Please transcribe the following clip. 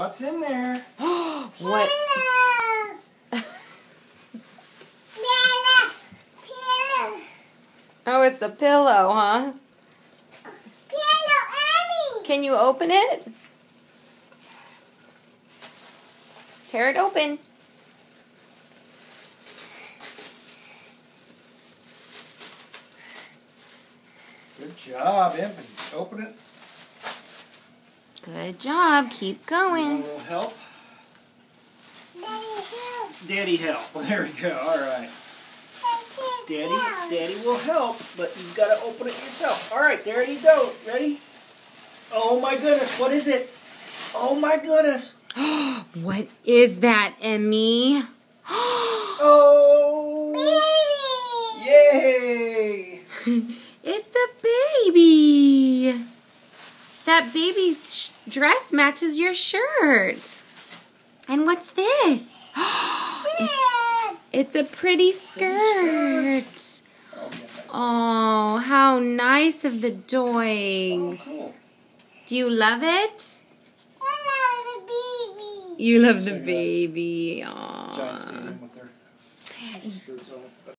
What's in there? What? Oh, it's a pillow, huh? Can you open it? Tear it open. Good job, Emmy. Open it. Good job. Keep Want going. a little help? Daddy help. There we go. All right. Daddy will help, but you've got to open it yourself. All right, there you go. Ready? Oh my goodness, what is it? Oh my goodness. What is that, Emmy? Oh! Baby! Yay! It's a baby. That baby's dress matches your shirt. And what's this? It's a pretty skirt. Oh, how nice of the dogs. Oh, cool. Do you love it? I love the baby. You love the baby. Aww. Giant stadium with their shirts on.